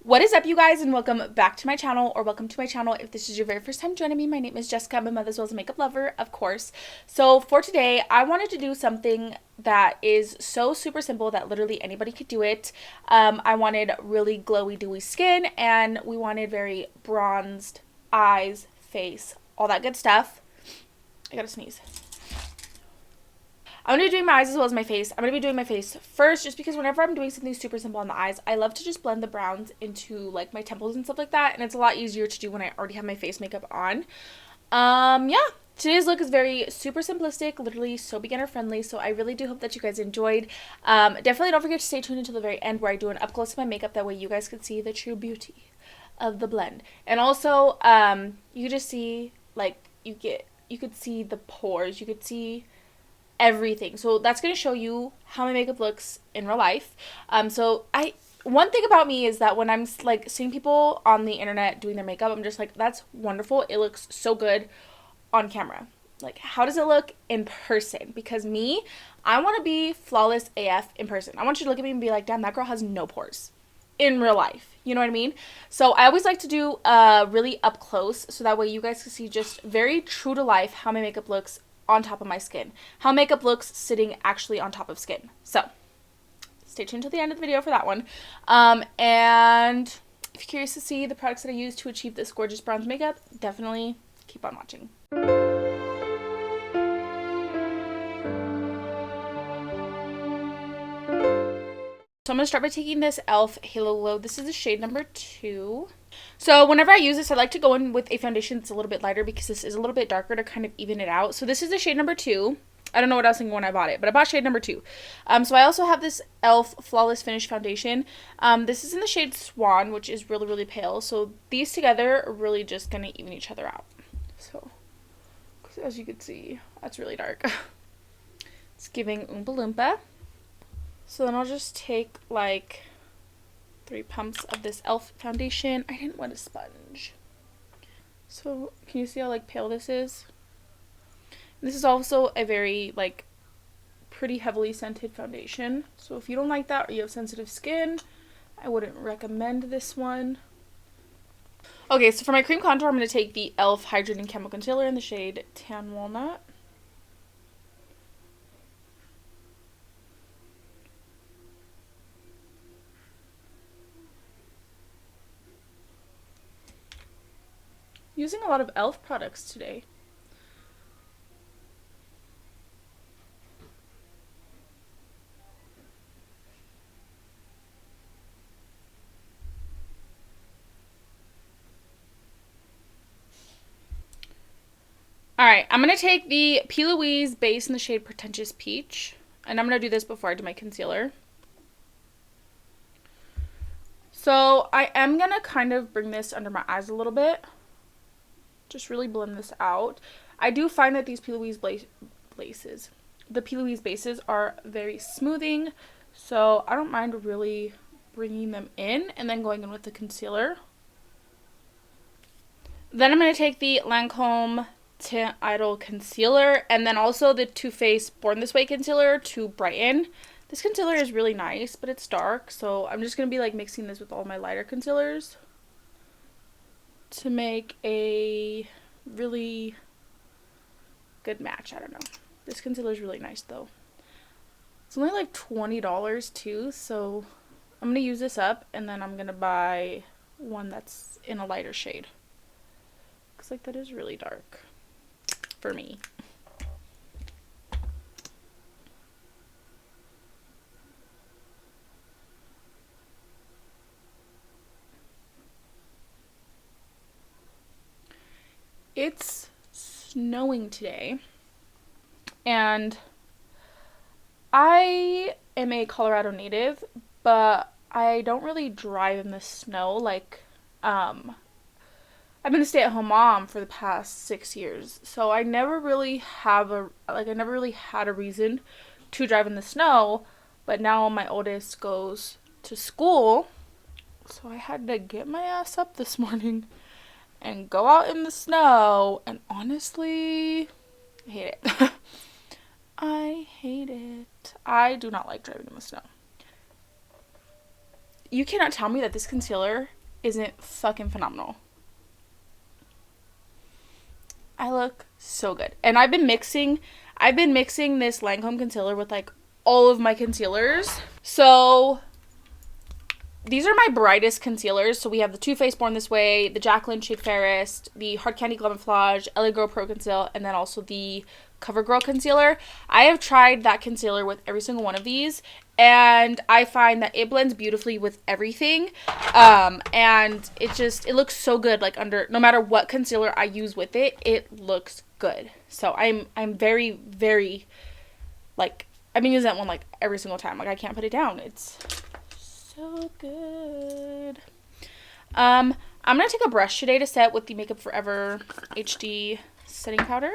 What is up, you guys, and welcome back to my channel, or welcome to my channel if this is your very first time joining me. My name is Jessica. I'm a mother as well as a makeup lover, of course. So for today, I wanted to do something that is so super simple that literally anybody could do it. I wanted really glowy, dewy skin, and we wanted very bronzed eyes, face, all that good stuff. I gotta sneeze. I'm going to be doing my eyes as well as my face. I'm going to be doing my face first just because whenever I'm doing something super simple on the eyes, I love to just blend the browns into like my temples and stuff like that. And it's a lot easier to do when I already have my face makeup on. Yeah. Today's look is very super simplistic, literally so beginner friendly. So I really do hope that you guys enjoyed. Definitely don't forget to stay tuned until the very end where I do an up close of my makeup. That way you guys can see the true beauty of the blend. And also, you could just see like you could see the pores. You could see everything. So that's going to show you how my makeup looks in real life. One thing about me is that when I'm like seeing people on the internet doing their makeup, I'm just like, that's wonderful. It looks so good on camera. Like, how does it look in person? Because me, I want to be flawless AF in person. I want you to look at me and be like, damn, that girl has no pores in real life. You know what I mean? So I always like to do really up close so that way you guys can see just very true to life how my makeup looks on top of my skin, how makeup looks sitting actually on top of skin. So stay tuned to the end of the video for that one. And if you're curious to see the products that I use to achieve this gorgeous bronze makeup, definitely keep on watching. So I'm going to start by taking this e.l.f. Halo Glow. This is the shade number 2. So whenever I use this, I like to go in with a foundation that's a little bit lighter because this is a little bit darker to kind of even it out. So this is the shade number 2. I don't know what I was thinking when I bought it, but I bought shade number 2. So I also have this e.l.f. Flawless Finish Foundation. This is in the shade Swan, which is really, really pale. So these together are really just going to even each other out. So as you can see, that's really dark. It's giving Oompa Loompa. So then I'll just take like 3 pumps of this e.l.f. foundation. I didn't want a sponge. So can you see how like pale this is? This is also a very like pretty heavily scented foundation. So if you don't like that or you have sensitive skin, I wouldn't recommend this one. Okay, so for my cream contour, I'm going to take the e.l.f. Hydrating Camo Concealer in the shade Tan Walnut. Using a lot of e.l.f. products today. Alright, I'm going to take the P.Louise base in the shade Pretentious Peach. And I'm going to do this before I do my concealer. So I am going to kind of bring this under my eyes a little bit. Just really blend this out. I do find that these P.Louise bases are very smoothing, so I don't mind really bringing them in and then going in with the concealer. Then I'm going to take the Lancome Teint Idole Concealer and then also the Too Faced Born This Way Concealer to brighten. This concealer is really nice, but it's dark, so I'm just going to be like mixing this with all my lighter concealers to make a really good match. I don't know. This concealer is really nice though. It's only like $20 too, so I'm going to use this up and then I'm going to buy one that's in a lighter shade. Looks like that is really dark for me. It's snowing today, and I am a Colorado native, but I don't really drive in the snow. Like, I've been a stay-at-home mom for the past 6 years, so I never really had a reason to drive in the snow, but now my oldest goes to school, so I had to get my ass up this morning and go out in the snow, and honestly, I hate it. I hate it. I do not like driving in the snow. You cannot tell me that this concealer isn't fucking phenomenal. I look so good. And I've been mixing this Lancome concealer with like all of my concealers. So these are my brightest concealers. So we have the Too Faced Born This Way, the Jaclyn Shade Fairest, the Hard Candy Glamouflage, Ellie Girl Pro Conceal, and then also the CoverGirl concealer. I have tried that concealer with every single one of these, and I find that it blends beautifully with everything. And it looks so good, like under, no matter what concealer I use with it, it looks good. So I'm very, very, like, I've been using that one like every single time. Like, I can't put it down. It's so good. I'm gonna take a brush today to set with the Makeup Forever HD setting powder.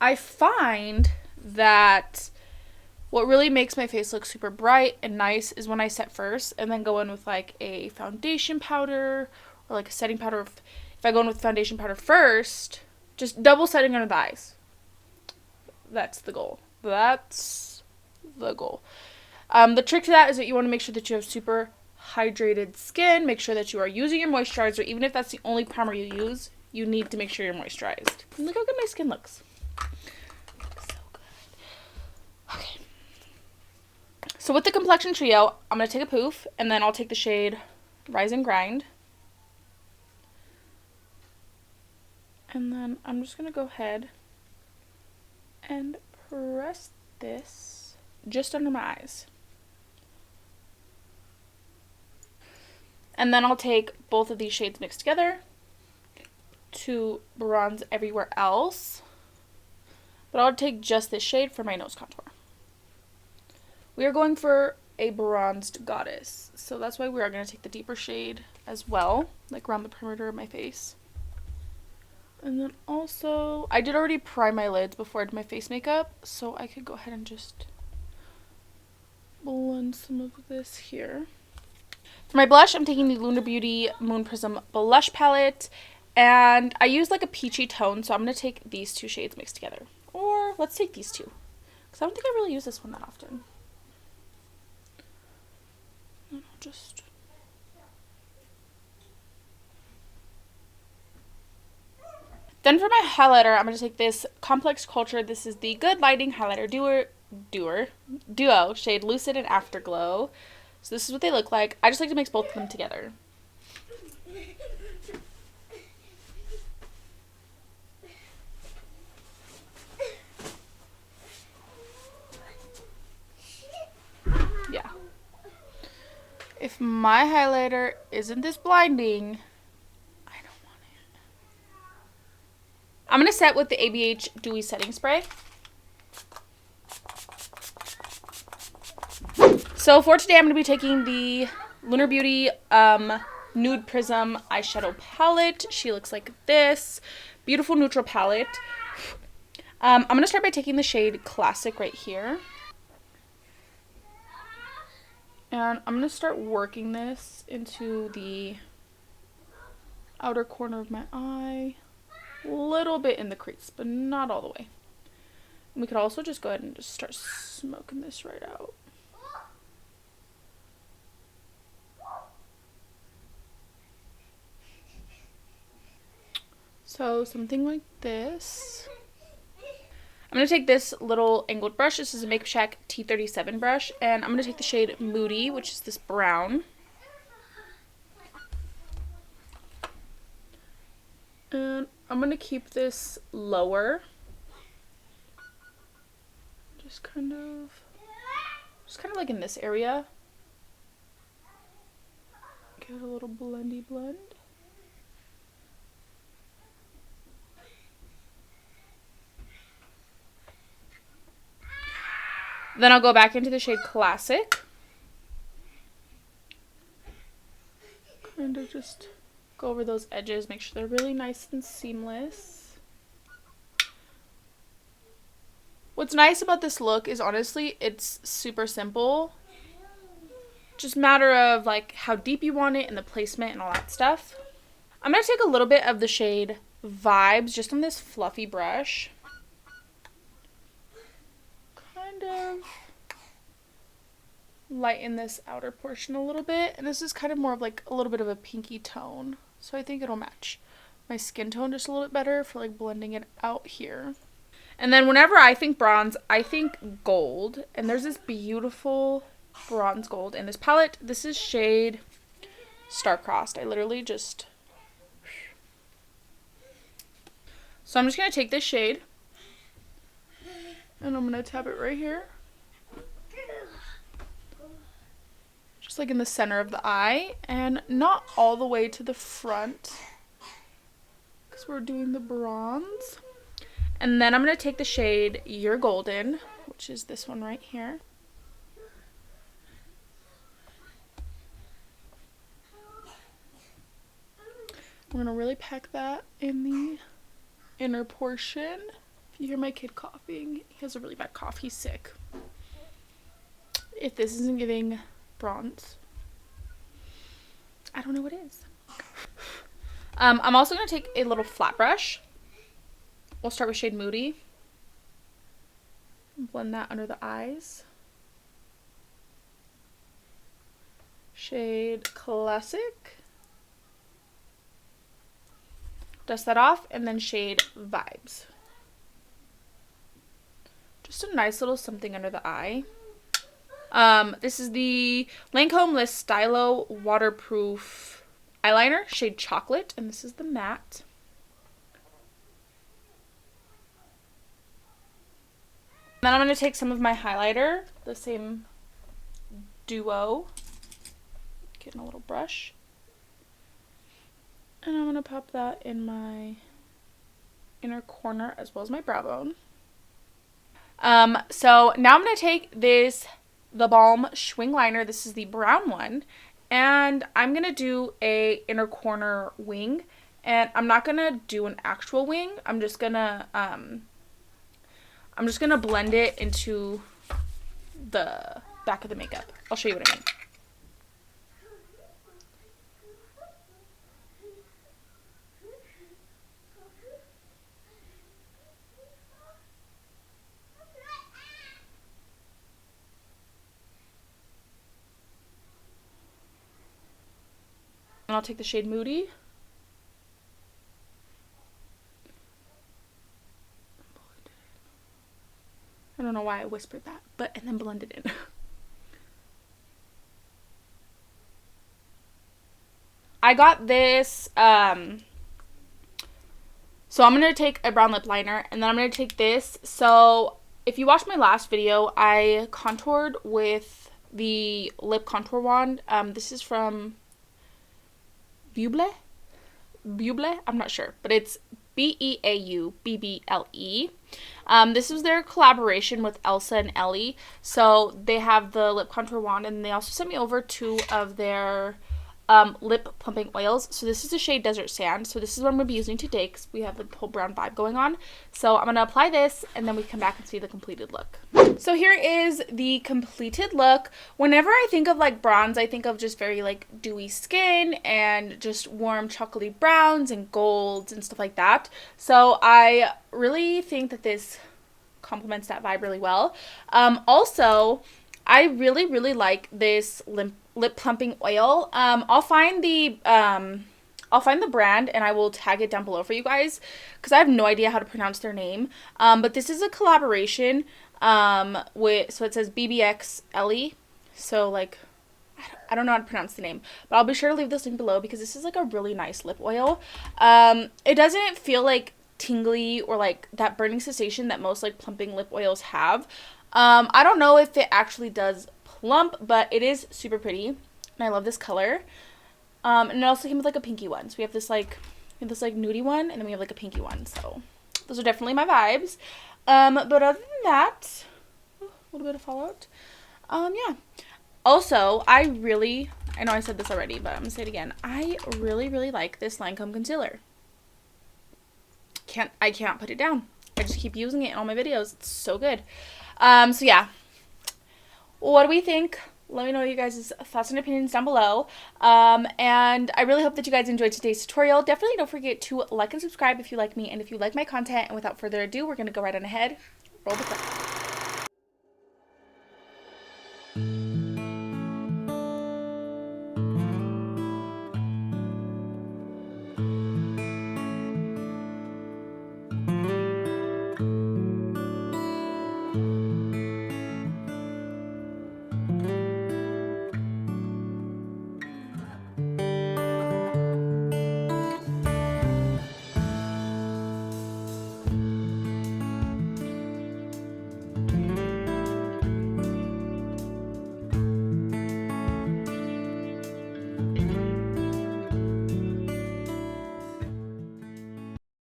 I find that what really makes my face look super bright and nice is when I set first and then go in with like a foundation powder or like a setting powder. If I go in with foundation powder first, just double setting under the eyes. That's the goal. That's the goal. The trick to that is that you want to make sure that you have super hydrated skin. Make sure that you are using your moisturizer. Even if that's the only primer you use, you need to make sure you're moisturized. And look how good my skin looks. So good. Okay. So with the complexion trio, I'm going to take a poof, and then I'll take the shade Rise and Grind. And then I'm just going to go ahead and press this just under my eyes. And then I'll take both of these shades mixed together to bronze everywhere else. But I'll take just this shade for my nose contour. We are going for a bronzed goddess, so that's why we are going to take the deeper shade as well, like around the perimeter of my face. And then also, I did already prime my lids before I did my face makeup, so I could go ahead and just blend some of this here. For my blush, I'm taking the Lunar Beauty Moon Prism Blush Palette, and I use like a peachy tone, so I'm going to take these two shades mixed together. Or let's take these two, because I don't think I really use this one that often. And I'll just... Then for my highlighter, I'm going to take this Complex Culture. This is the Good Lighting Highlighter Duo shade Lucid and Afterglow. So this is what they look like. I just like to mix both of them together. Yeah. If my highlighter isn't this blinding, I don't want it. I'm going to set with the ABH Dewy Setting Spray. So for today, I'm going to be taking the Lunar Beauty Nude Prism eyeshadow palette. She looks like this. Beautiful neutral palette. I'm going to start by taking the shade Classic right here. And I'm going to start working this into the outer corner of my eye. A little bit in the crease, but not all the way. And we could also just go ahead and just start smoking this right out. So something like this. I'm going to take this little angled brush. This is a Makeup Shack T37 brush. And I'm going to take the shade Moody, which is this brown. And I'm going to keep this lower. Just kind of like in this area. Give it a little blendy blend. Then I'll go back into the shade Classic. Kind of just go over those edges, make sure they're really nice and seamless. What's nice about this look is honestly, it's super simple. Just a matter of like how deep you want it and the placement and all that stuff. I'm going to take a little bit of the shade vibes just on this fluffy brush. Kind of lighten this outer portion a little bit. And this is kind of more of like a little bit of a pinky tone. So I think it'll match my skin tone just a little bit better for like blending it out here. And then whenever I think bronze, I think gold. And there's this beautiful bronze gold in this palette. This is shade Star-Crossed. I literally just... So I'm just going to take this shade. And I'm going to tap it right here. Just like in the center of the eye. And not all the way to the front, because we're doing the bronze. And then I'm going to take the shade You're Golden, which is this one right here. I'm going to really pack that in the inner portion. If you hear my kid coughing, he has a really bad cough. He's sick. If this isn't giving bronze, I don't know what is. I'm also going to take a little flat brush. We'll start with shade Moody. Blend that under the eyes. Shade Classic. Dust that off, and then shade Vibes. Just a nice little something under the eye. This is the Lancome Stylo Waterproof Eyeliner, shade Chocolate, and this is the matte. Then I'm going to take some of my highlighter, the same duo, getting a little brush, and I'm going to pop that in my inner corner as well as my brow bone. So now I'm going to take the Balm Schwing liner. This is the brown one, and I'm going to do a inner corner wing, and I'm not going to do an actual wing. I'm just going to blend it into the back of the makeup. I'll show you what I mean. And I'll take the shade Moody. I don't know why I whispered that, and then blend it in. I got this, so I'm going to take a brown lip liner, and then I'm going to take this. So if you watched my last video, I contoured with the lip contour wand. This is from Beaubble? I'm not sure, but it's Beaubble. This was their collaboration with Elsa and Ellie. So they have the lip contour wand, and they also sent me over 2 of their lip plumping oils. So this is the shade Desert Sand. So this is what I'm going to be using today because we have the whole brown vibe going on. So I'm going to apply this, and then we come back and see the completed look. So here is the completed look. Whenever I think of like bronze, I think of just very like dewy skin and just warm chocolatey browns and golds and stuff like that. So I really think that this complements that vibe really well. Also, I really like this lip plumping oil. I'll find the brand and I will tag it down below for you guys because I have no idea how to pronounce their name. But this is a collaboration so it says BBX Ellie. So like I don't know how to pronounce the name, but I'll be sure to leave this link below because this is like a really nice lip oil. It doesn't feel like tingly or like that burning sensation that most like plumping lip oils have. I don't know if it actually does plump, but it is super pretty, and I love this color. And it also came with like a pinky one. So we have this like nudie one, and then we have like a pinky one. So those are definitely my vibes. But other than that, a little bit of fallout. Yeah. Also, I know I said this already, but I'm gonna say it again. I really like this Lancome concealer. I can't put it down. I just keep using it in all my videos. It's so good. So yeah. What do we think? Let me know you guys' thoughts and opinions down below. And I really hope that you guys enjoyed today's tutorial. Definitely don't forget to like and subscribe if you like me and if you like my content. And without further ado, we're going to go right on ahead. Roll the clip.